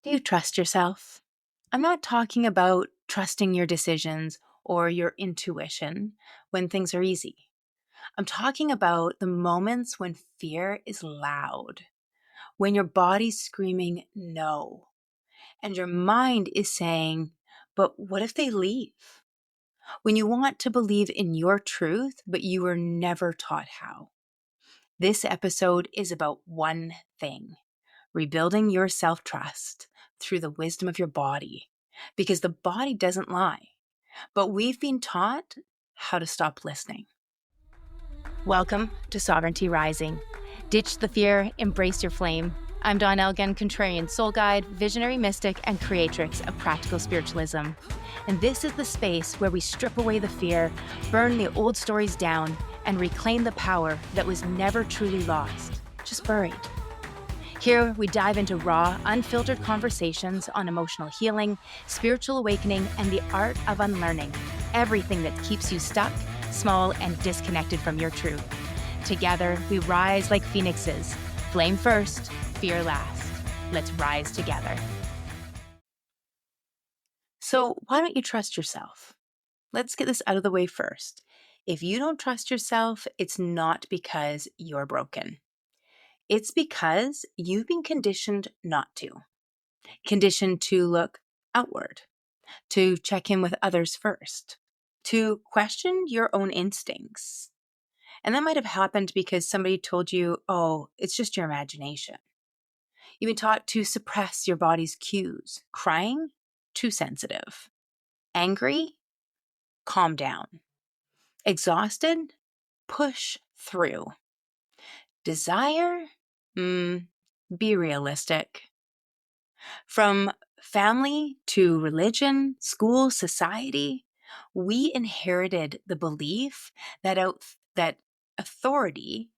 Do you trust yourself? I'm not talking about trusting your decisions or your intuition when things are easy. I'm talking about the moments when fear is loud, when your body's screaming no, and your mind is saying, but what if they leave? When you want to believe in your truth, but you were never taught how. This episode is about one thing: rebuilding your self trust through the wisdom of your body. Because the body doesn't lie, but we've been taught how to stop listening. Welcome to Sovereignty Rising. Ditch the fear, embrace your flame. I'm Dawn Elgin, contrarian soul guide, visionary mystic, and creatrix of practical spiritualism. And this is the space where we strip away the fear, burn the old stories down, and reclaim the power that was never truly lost, just buried. Here, we dive into raw, unfiltered conversations on emotional healing, spiritual awakening, and the art of unlearning everything that keeps you stuck, small, and disconnected from your truth. Together, we rise like phoenixes. Flame first, fear last. Let's rise together. So, why don't you trust yourself? Let's get this out of the way first. If you don't trust yourself, it's not because you're broken. It's because you've been conditioned not to. Conditioned to look outward, to check in with others first, to question your own instincts. And that might have happened because somebody told you, oh, it's just your imagination. You've been taught to suppress your body's cues. Crying? Too sensitive. Angry? Calm down. Exhausted? Push through. Desire? Be realistic. From family to religion, school, society, we inherited the belief that authority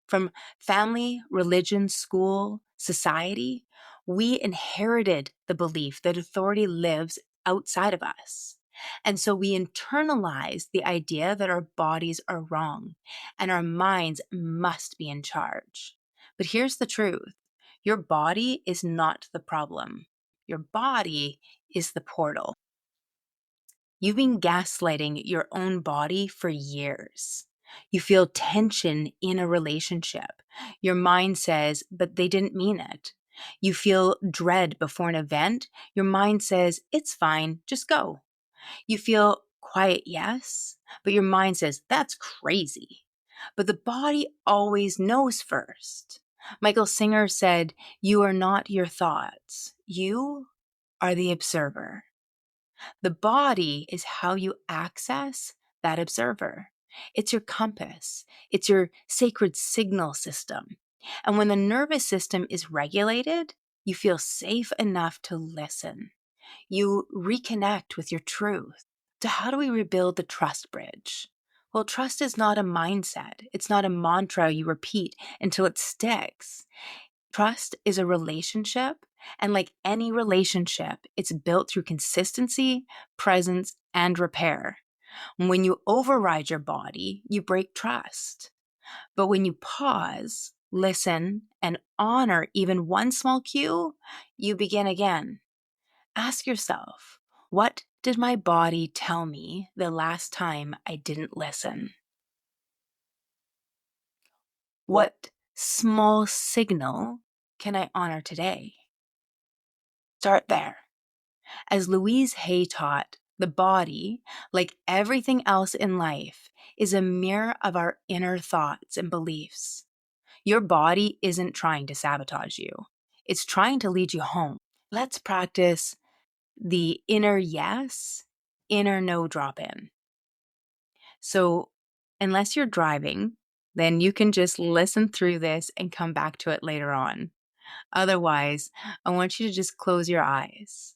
from family, religion, school, society, we inherited the belief that authority lives outside of us. And so we internalize the idea that our bodies are wrong and our minds must be in charge. But here's the truth: your body is not the problem. Your body is the portal. You've been gaslighting your own body for years. You feel tension in a relationship. Your mind says, but they didn't mean it. You feel dread before an event. Your mind says, it's fine, just go. You feel quiet, yes, but your mind says, that's crazy. But the body always knows first. Michael Singer said, you are not your thoughts. You are the observer. The body is how you access that observer. It's your compass. It's your sacred signal system. And when the nervous system is regulated, you feel safe enough to listen. You reconnect with your truth. So how do we rebuild the trust bridge? Well, trust is not a mindset. It's not a mantra you repeat until it sticks. Trust is a relationship, and like any relationship, it's built through consistency, presence, and repair. When you override your body, you break trust. But when you pause, listen, and honor even one small cue, you begin again. Ask yourself, what did my body tell me the last time I didn't listen? What small signal can I honor today? Start there. As Louise Hay taught, the body, like everything else in life, is a mirror of our inner thoughts and beliefs. Your body isn't trying to sabotage you. It's trying to lead you home. Let's practice the inner yes, inner no drop in. So, unless you're driving, then you can just listen through this and come back to it later on. Otherwise, I want you to just close your eyes.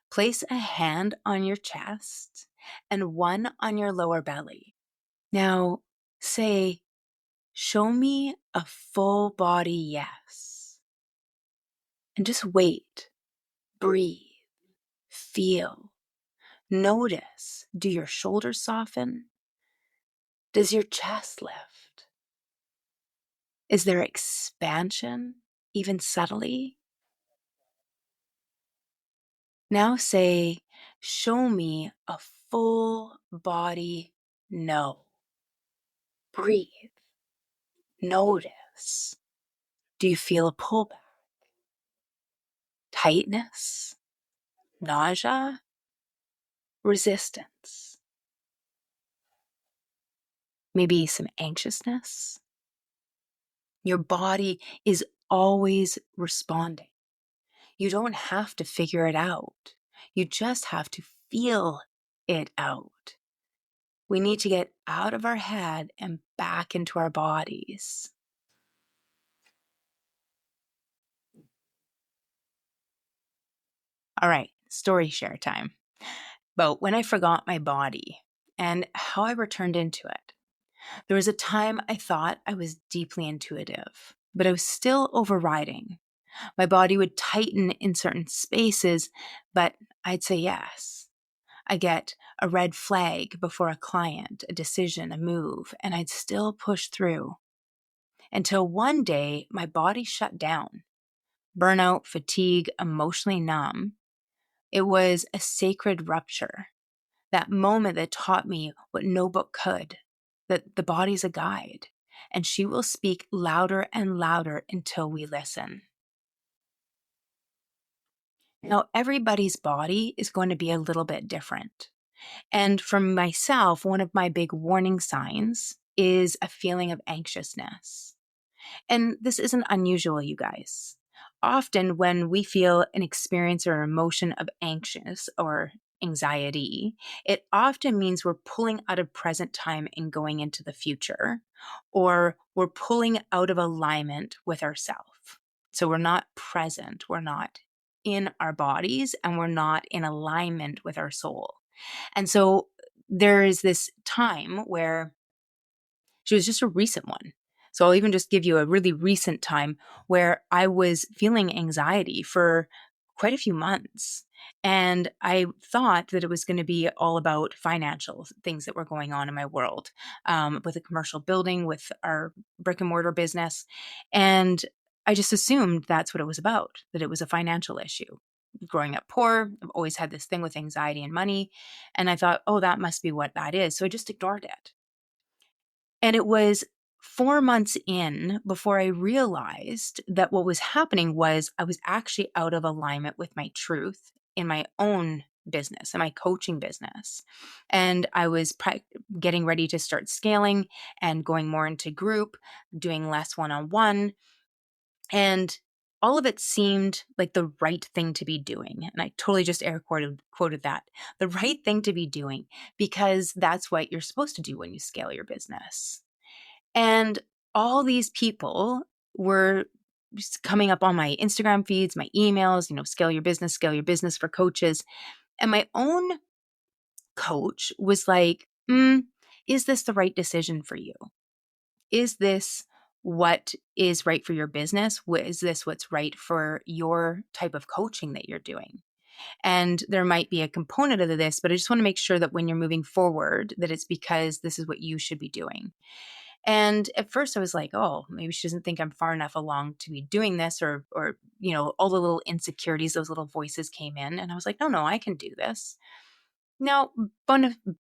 Place a hand on your chest and one on your lower belly. Now say, show me a full body yes. And just wait, breathe, feel, notice. Do your shoulders soften? Does your chest lift? Is there expansion, even subtly? Now say, show me a full body no. Breathe. Notice. Do you feel a pullback? Tightness? Nausea? Resistance? Maybe some anxiousness? Your body is always responding. You don't have to figure it out. You just have to feel it out. We need to get out of our head and back into our bodies. All right, story share time. About when I forgot my body and how I returned into it. There was a time I thought I was deeply intuitive, but I was still overriding. My body would tighten in certain spaces, but I'd say yes. I get a red flag before a client, a decision, a move, and I'd still push through. Until one day, my body shut down. Burnout, fatigue, emotionally numb. It was a sacred rupture. That moment that taught me what no book could, that the body's a guide, and she will speak louder and louder until we listen. Now, everybody's body is going to be a little bit different. And for myself, one of my big warning signs is a feeling of anxiousness. And this isn't unusual, you guys. Often, when we feel an experience or emotion of anxious or anxiety, it often means we're pulling out of present time and going into the future, or we're pulling out of alignment with ourselves. So we're not present, we're not in our bodies, and we're not in alignment with our soul. And so there is this time where she was just a recent one. So I'll even just give you a really recent time where I was feeling anxiety for quite a few months. And I thought that it was going to be all about financial things that were going on in my world, with a commercial building, with our brick and mortar business. And I just assumed that's what it was about, that it was a financial issue. Growing up poor, I've always had this thing with anxiety and money. And I thought, oh, that must be what that is. So I just ignored it. And it was 4 months in before I realized that what was happening was I was actually out of alignment with my truth in my own business, in my coaching business. And I was getting ready to start scaling and going more into group, doing less one on one. And all of it seemed like the right thing to be doing. And I totally just quoted that, the right thing to be doing, because that's what you're supposed to do when you scale your business. And all these people were just coming up on my Instagram feeds, my emails, scale your business for coaches. And my own coach was like, is this the right decision for you? Is this what is right for your business? Is this what's right for your type of coaching that you're doing? And there might be a component of this, but I just want to make sure that when you're moving forward, that it's because this is what you should be doing. And at first I was like, oh, maybe she doesn't think I'm far enough along to be doing this, or all the little insecurities, those little voices came in. And I was like, no, I can do this. Now,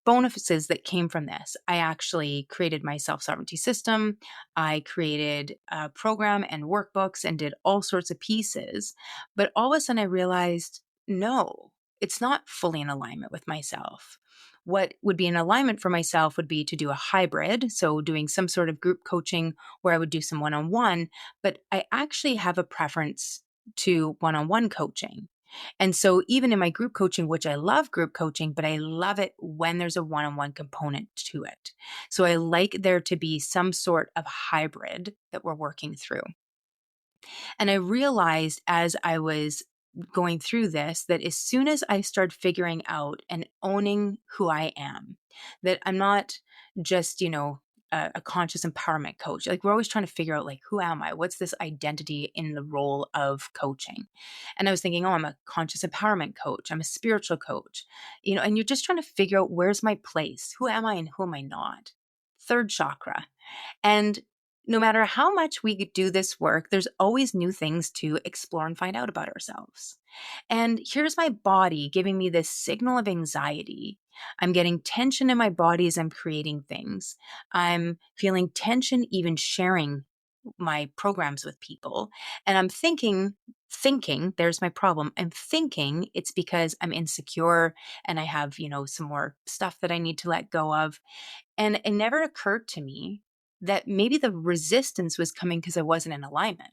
bonuses that came from this, I actually created my self-sovereignty system. I created a program and workbooks and did all sorts of pieces. But all of a sudden I realized, no, it's not fully in alignment with myself. What would be in alignment for myself would be to do a hybrid. So doing some sort of group coaching where I would do some one-on-one, but I actually have a preference to one-on-one coaching. And so even in my group coaching, which I love group coaching, but I love it when there's a one-on-one component to it. So I like there to be some sort of hybrid that we're working through. And I realized as I was going through this that as soon as I started figuring out and owning who I am, that I'm not just, a conscious empowerment coach. Like we're always trying to figure out like, who am I? What's this identity in the role of coaching? And I was thinking, oh, I'm a conscious empowerment coach. I'm a spiritual coach, and you're just trying to figure out where's my place? Who am I and who am I not? Third chakra. And no matter how much we do this work, there's always new things to explore and find out about ourselves. And here's my body giving me this signal of anxiety. I'm getting tension in my body as I'm creating things. I'm feeling tension even sharing my programs with people. And I'm thinking, there's my problem. I'm thinking it's because I'm insecure and I have, some more stuff that I need to let go of. And it never occurred to me that maybe the resistance was coming because I wasn't in alignment.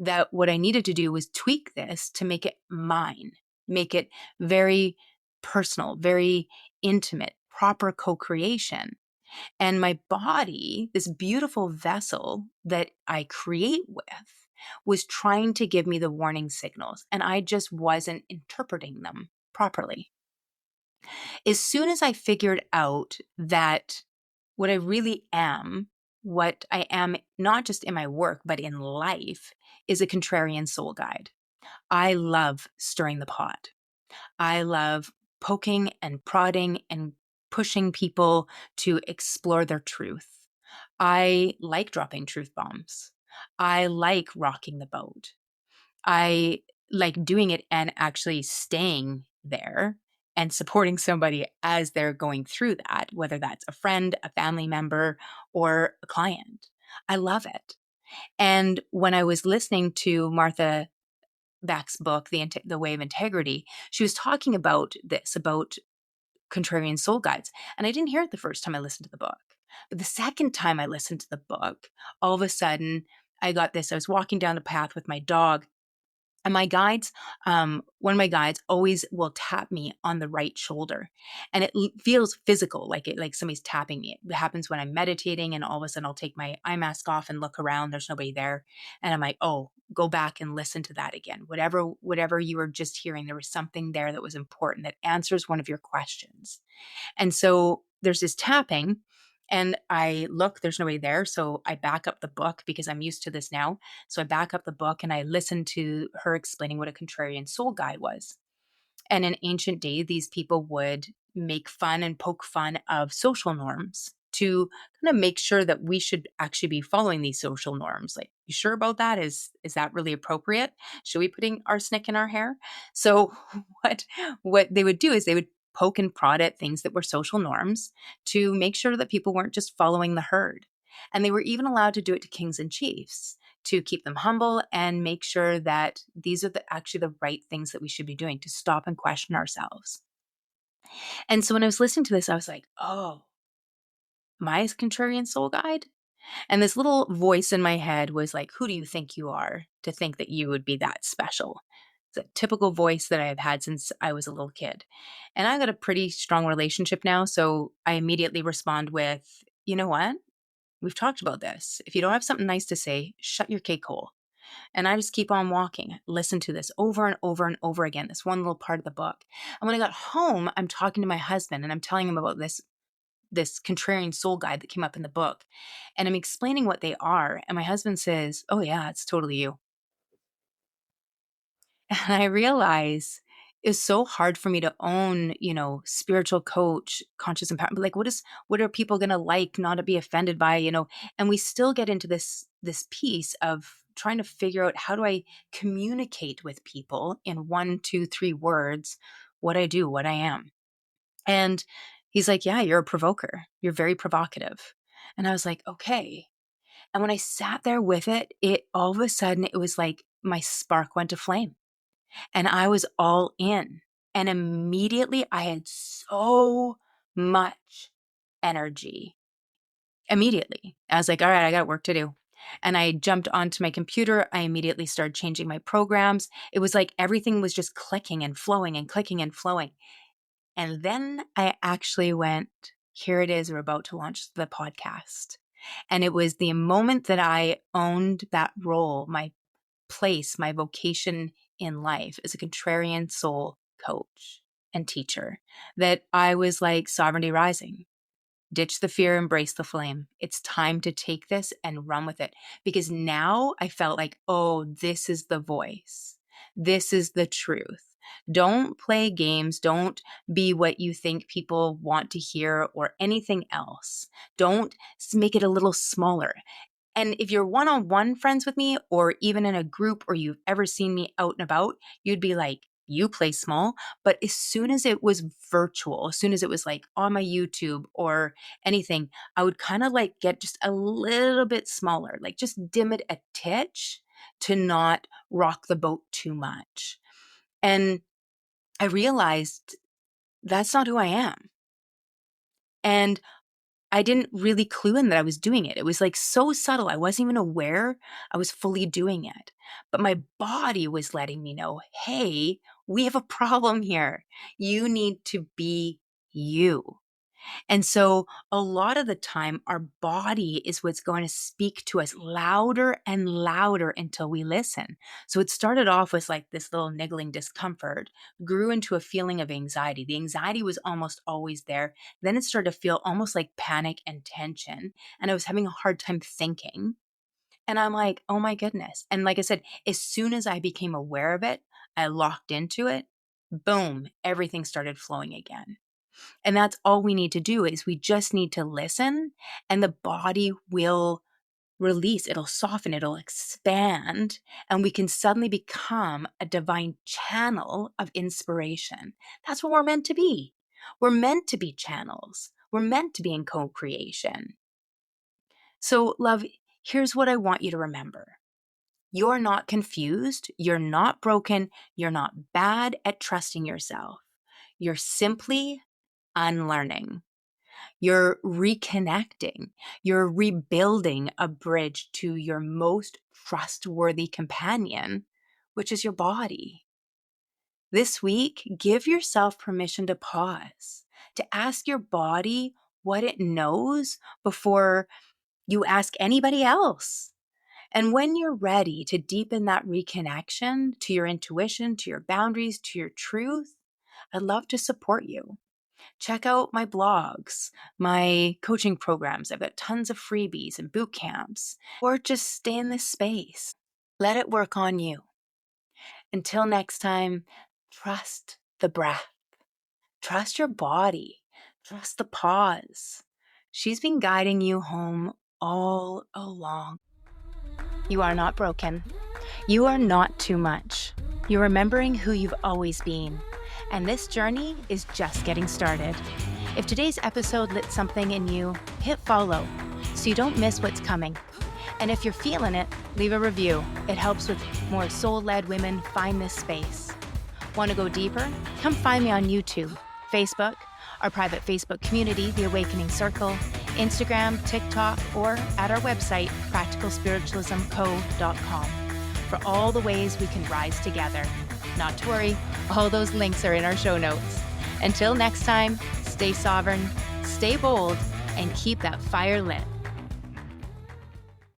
That what I needed to do was tweak this to make it mine, make it very personal, very intimate, proper co creation. And my body, this beautiful vessel that I create with, was trying to give me the warning signals, and I just wasn't interpreting them properly. As soon as I figured out that what I really am, what I am, not just in my work, but in life, is a contrarian soul guide. I love stirring the pot. I love poking and prodding and pushing people to explore their truth. I like dropping truth bombs. I like rocking the boat. I like doing it and actually staying there and supporting somebody as they're going through that, whether that's a friend, a family member, or a client. I love it. And when I was listening to Martha Beck's book, The Way of Integrity, she was talking about this, about contrarian soul guides. And I didn't hear it the first time I listened to the book. But the second time I listened to the book, all of a sudden I got this. I was walking down the path with my dog, and my guides, one of my guides always will tap me on the right shoulder. And it feels physical, like somebody's tapping me. It happens when I'm meditating, and all of a sudden I'll take my eye mask off and look around. There's nobody there. And I'm like, oh, go back and listen to that again. Whatever you were just hearing, there was something there that was important that answers one of your questions. And so there's this tapping, and I look, there's nobody there. So I back up the book because I'm used to this now. So I back up the book and I listen to her explaining what a contrarian soul guide was. And in ancient day, these people would make fun and poke fun of social norms to kind of make sure that we should actually be following these social norms. Like, you sure about that? Is that really appropriate? Should we be putting arsenic in our hair? So what they would do is they would poke and prod at things that were social norms to make sure that people weren't just following the herd. And they were even allowed to do it to kings and chiefs to keep them humble and make sure that these are actually the right things that we should be doing to stop and question ourselves. And so when I was listening to this, I was like, oh, my contrarian soul guide? And this little voice in my head was like, who do you think you are to think that you would be that special? It's a typical voice that I have had since I was a little kid. And I got a pretty strong relationship now. So I immediately respond with, you know what? We've talked about this. If you don't have something nice to say, shut your cake hole. And I just keep on walking, listen to this over and over and over again, this one little part of the book. And when I got home, I'm talking to my husband and I'm telling him about this contrarian soul guide that came up in the book. And I'm explaining what they are. And my husband says, oh yeah, it's totally you. And I realize it's so hard for me to own, spiritual coach, conscious empowerment. But like, what are people going to like, not to be offended by, and we still get into this piece of trying to figure out, how do I communicate with people in 1, 2, 3 words, what I do, what I am. And he's like, yeah, you're a provoker. You're very provocative. And I was like, okay. And when I sat there with it, all of a sudden, it was like my spark went to flame and I was all in. And immediately I had so much energy. Immediately. I was like, all right, I got work to do. And I jumped onto my computer. I immediately started changing my programs. It was like everything was just clicking and flowing and clicking and flowing. And then I actually went, here it is, we're about to launch the podcast. And it was the moment that I owned that role, my place, my vocation in life as a contrarian soul coach and teacher, that I was like, sovereignty rising. Ditch the fear, embrace the flame. It's time to take this and run with it. Because now I felt like, oh, this is the voice. This is the truth. Don't play games. Don't be what you think people want to hear or anything else. Don't make it a little smaller. And if you're one-on-one friends with me, or even in a group, or you've ever seen me out and about, you'd be like, you play small. But as soon as it was virtual, as soon as it was like on my YouTube or anything, I would kind of like get just a little bit smaller, like just dim it a titch to not rock the boat too much. And I realized that's not who I am. And I didn't really clue in that I was doing it. It was like so subtle. I wasn't even aware I was fully doing it. But my body was letting me know, hey, we have a problem here. You need to be you. And so a lot of the time, our body is what's going to speak to us louder and louder until we listen. So it started off with like this little niggling discomfort, grew into a feeling of anxiety. The anxiety was almost always there. Then it started to feel almost like panic and tension. And I was having a hard time thinking. And I'm like, oh my goodness. And like I said, as soon as I became aware of it, I locked into it, boom, everything started flowing again. And that's all we need to do is we just need to listen, and the body will release, it'll soften, it'll expand, and we can suddenly become a divine channel of inspiration. That's what we're meant to be. We're meant to be channels. We're meant to be in co-creation. So, love, here's what I want you to remember. You're not confused. You're not broken. You're not bad at trusting yourself. You're simply unlearning. You're reconnecting. You're rebuilding a bridge to your most trustworthy companion, which is your body. This week, give yourself permission to pause, to ask your body what it knows before you ask anybody else. And when you're ready to deepen that reconnection to your intuition, to your boundaries, to your truth, I'd love to support you. Check out my blogs, my coaching programs. I've got tons of freebies and boot camps. Or just stay in this space. Let it work on you. Until next time, trust the breath. Trust your body. Trust the pause. She's been guiding you home all along. You are not broken. You are not too much. You're remembering who you've always been. And this journey is just getting started. If today's episode lit something in you, hit follow so you don't miss what's coming. And if you're feeling it, leave a review. It helps with more soul-led women find this space. Want to go deeper? Come find me on YouTube, Facebook, our private Facebook community, The Awakening Circle, Instagram, TikTok, or at our website, practicalspiritualismco.com, for all the ways we can rise together. Not to worry, all those links are in our show notes. Until next time, stay sovereign, stay bold, and keep that fire lit.